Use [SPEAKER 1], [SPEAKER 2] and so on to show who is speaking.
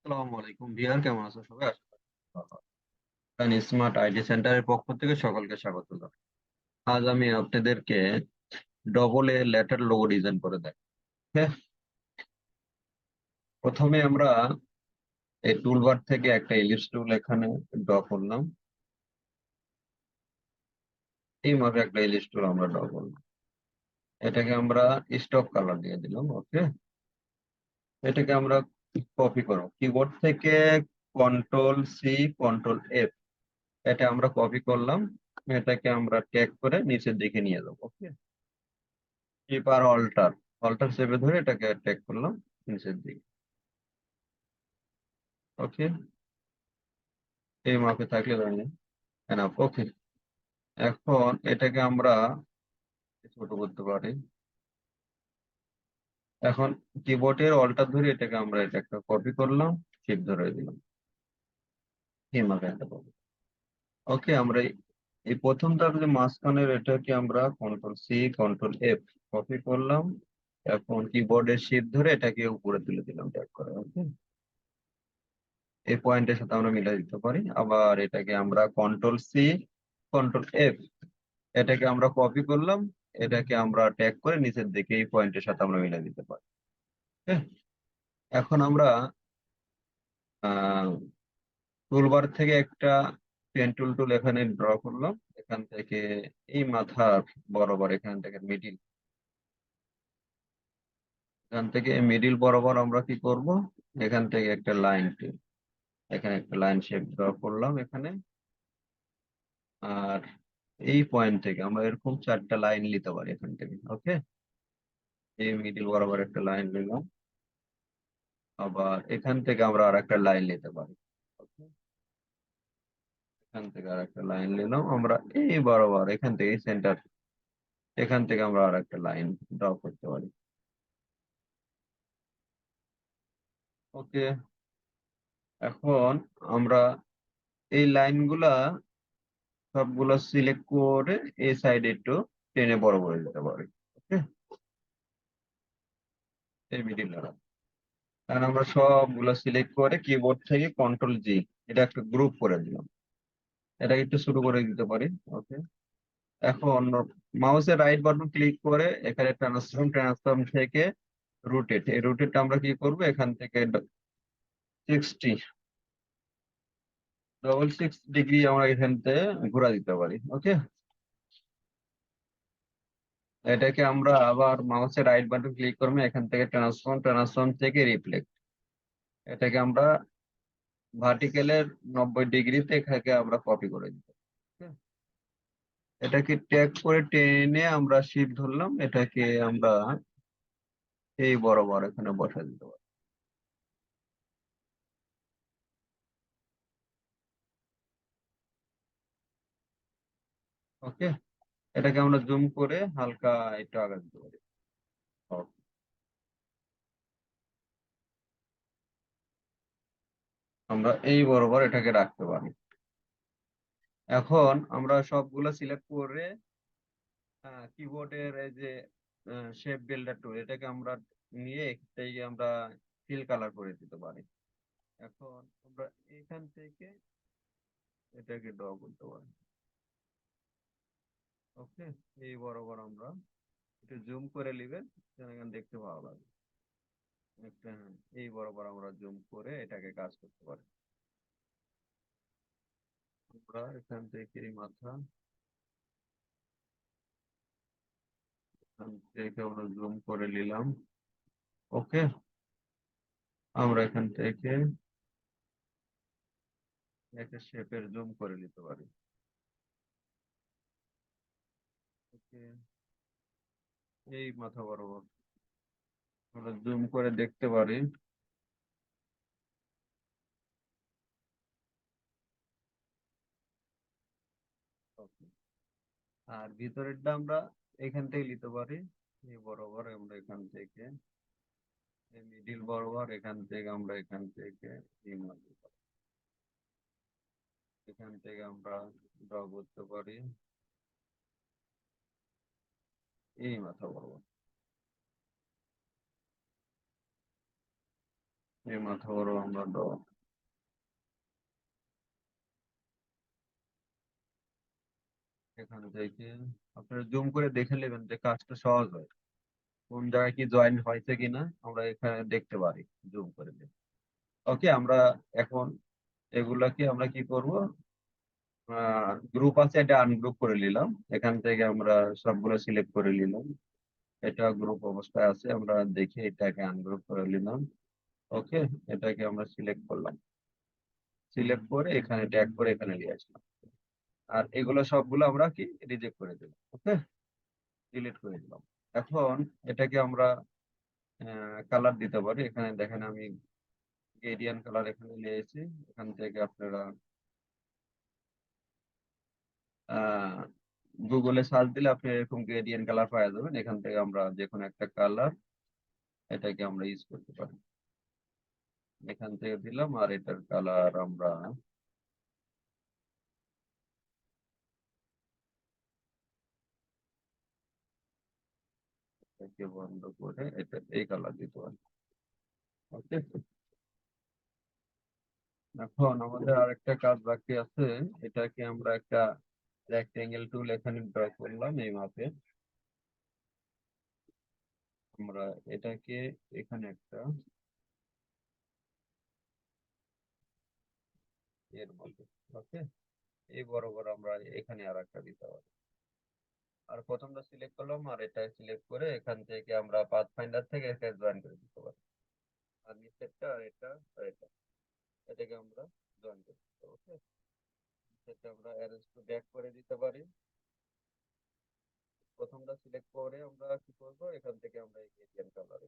[SPEAKER 1] আসসালামু আলাইকুম ভিয়ার, কেমন আছো সবাই? আশা করি ভালো আছো। স্মার্ট আইটি সেন্টারের পক্ষ থেকে সকলকে স্বাগত জানাই। আজ আমি আপনাদেরকে double a letter logo design করে দেখ। হ্যাঁ, প্রথমে আমরা এই টুলবার থেকে একটা ইলিপস টুল এখানে ড্র করলাম। এই মাপে একটা ইলিপস টুল আমরা ড্র করলাম। এটাকে আমরা স্টক কালার দিয়ে দিলাম। ওকে, এটাকে আমরা কপি করব কিবোর্ড থেকে। কন্ট্রোল সি, কন্ট্রোল এফ, এটা আমরা কপি করলাম। এটাকে আমরা ট্যাগ করে নিচের দিকে নিয়ে যাবো। ওকে, কিপার অল্টার, অল্টার চেপে ধরে এটাকে ট্যাগ করলাম নিচের দিকে। ওকে, এই মাপে থাকলে ধরেন এনাফ। ওকে, এখন এটাকে আমরা ছোট করতে পারি। এখন কিবোর্ডের অল্টার ধরে এটাকে আমরা এটা একটা কপি করলাম, শিফট ধরে দিলাম, এই মাপে একটা কপি। ওকে, আমরা এই প্রথম ধাপ যে মাঝখানের এটাকে আমরা control c, control f copy করলাম। এখন কিবোর্ডের শিফট ধরে এটাকে উপরে তুলে দিলাম ট্যাগ করে। ওকে, এই পয়েন্টের সাথে আমরা মিলাই দিতে পারি। আবার এটাকে আমরা কন্ট্রোল সি, কন্ট্রোল এফ, এটাকে আমরা কপি করলাম, এটাকে আমরা ট্যাগ করে নিচের দিকে এই পয়েন্টের সাথে আমরা মিলাই দিতে পারি। হ্যাঁ, এখন আমরা টুলবার থেকে একটা পেন টুল এখানে ড্র করলাম। এখান থেকে এই মাথার বরাবর, এখান থেকে মিডিল, এখান থেকে মিডিল বরাবর আমরা কি করব, এখান থেকে একটা লাইন, এখানে একটা লাইন শেপ ড্র করলাম এখানে। আর এই পয়েন্ট থেকে আমরা এরকম চারটা লাইন নিতে পারি এখান থেকে। ওকে, এই মিডিল বরাবর একটা লাইন নিলাম। আবার এখান থেকে আমরা আর একটা লাইন নিতে পারি। Okay? এখান থেকে আর একটা লাইন নিলাম আমরা এই বরাবর, এখান থেকে সেন্টার, এখান থেকে আমরা আর একটা লাইন ড্র করতে পারি। ওকে, এখন আমরা এই লাইনগুলা সবগুলো সিলেক্ট করে এই সাইডে একটু টেনে বড় করে দিতে পারি। ওকে, এই মিডিল, কারণ আমরা সবগুলো সিলেক্ট করে কিবোর্ড থেকে কন্ট্রোল জি, এটা একটা গ্রুপ করে দিলাম। এটা একটু শুরু করে দিতে পারি। ওকে, এখন মাউসের রাইট বাটন ক্লিক করে এখানে ট্রান্সফর্ম থেকে রোটেট, এই রোটেট আমরা কি করব, এখান থেকে 60, 660 ডিগ্রি আমরা এখান থেকে ঘোরা দিতে পারি। ওকে, এটাকে আমরা আবার মাউসের রাইট বাটন ক্লিক করবো, এখান থেকে ট্রান্সফর্ম থেকে রিফ্লেক্ট, এটাকে আমরা ভার্টিক্যালের 90 ডিগ্রিতে এটাকে আমরা কপি করে দিব। এটাকে ট্যাগ করে টেনে আমরা শিফট ধরলাম, এটাকে আমরা এই বরাবর এখানে বসা দিতে পারি। ওকে, এটাকে আমরা জুম করে হালকা একটু আগে দিতে পারি। Okay, আমরা এই বরাবর এটাকে রাখতে পারি। এখন আমরা সবগুলো সিলেক্ট করে কিবোর্ডের এই যে শেপ বিল্ডার টুল, এটাকে আমরা নিয়ে এটাকে আমরা ফিল কালার করে দিতে পারি। এখন আমরা এখান থেকে এটাকে ড্র করতে পারি। ওকে, এই বরাবর আমরা একটু জুম করে নিবেন, যেন দেখতে ভালো লাগে। একটা, এই বরাবর আমরা জুম করে এটাকে কাজ করতে পারি। আমরা এখান থেকে এই মাথা, এখান থেকে আমরা জুম করে নিলাম। ওকে, আমরা এখান থেকে একটা শেপের জুম করে নিতে পারি। ওকে, এই মাথা বরাবর আমরা জুম করে দেখতে পারি। Okay, আর ভিতরেরটা আমরা এখান থেকে নিতে পারি। এই বরাবর আমরা এখান থেকে এই মিডিল বরাবর, এখান থেকে আমরা এখান থেকে এই মাথা, এখান থেকে আমরা ড্র করতে পারি এই মাথা বরাবর। এই মাথা বড় আমরা এখান থেকে আপনারা জুম করে দেখে নেবেন যে কাজটা সহজ হয়, কোন জায়গায় কি জয়েন্ট হয়েছে কিনা আমরা এখানে দেখতে পারি জুম করে দেখে। ওকে, আমরা এখন এগুলাকে আমরা কি করব, গ্রুপ আছে এটা আনগ্রুপ করে নিলাম, এখান থেকে আমরা সবগুলো সিলেক্ট করে নিলাম। এটা গ্রুপ অবস্থায় আছে, আমরা দেখে এটাকে আনগ্রুপ করে নিলাম। ওকে, এটাকে আমরা সিলেক্ট করলাম, সিলেক্ট করে এখানে ট্যাগ করে এখানে নিয়ে আসলাম। আর এগুলো সবগুলো আমরা কি রিজেক্ট করে দিলাম। ওকে, ডিলিট করে দিলাম। এখন এটাকে আমরা কালার দিতে পারি। এখানে দেখেন আমি গ্রেডিয়েন্ট কালার এখানে নিয়ে এসেছি। এখান থেকে আপনারা গুগলে সার্চ দিলে আপনি এরকম গ্রেডিয়েন্ট কালার পাওয়া যাবেন। এখান থেকে আমরা যে কোনো একটা কালার এটাকে আমরা ইউজ করতে পারি। এখান থেকে দিলাম, আর এটার কালার আমরা এটাকে বন্ধ করে এটা এই কালার দিতে পারি। ওকে, এখন আমাদের আরেকটা কাজ বাকি আছে। এটাকে আমরা একটা রেক্টেঙ্গেল টুল এখানে ড্র করলাম এই মাপে। আমরা এটাকে এখানে একটা এর মধ্যে, ওকে, এই বরাবর আমরা এখানে আর একটা দিতে পারি। আর প্রথমটা সিলেক্ট করলাম, আর এটা সিলেক্ট করে এখান থেকে আমরা পাথ ফাইন্ডার থেকে এটা জয়েন করে দিতে পারি। আর নিচেরটা আর এটা আর এটা, এটাকে আমরা জয়েন করে দিতে পারি। ওকে, সেটা আমরা অ্যারেঞ্জ টু ব্যাক করে দিতে পারি। প্রথমটা সিলেক্ট করে আমরা কি করবো, এখান থেকে আমরা এই গ্রেডিয়েন্ট কালার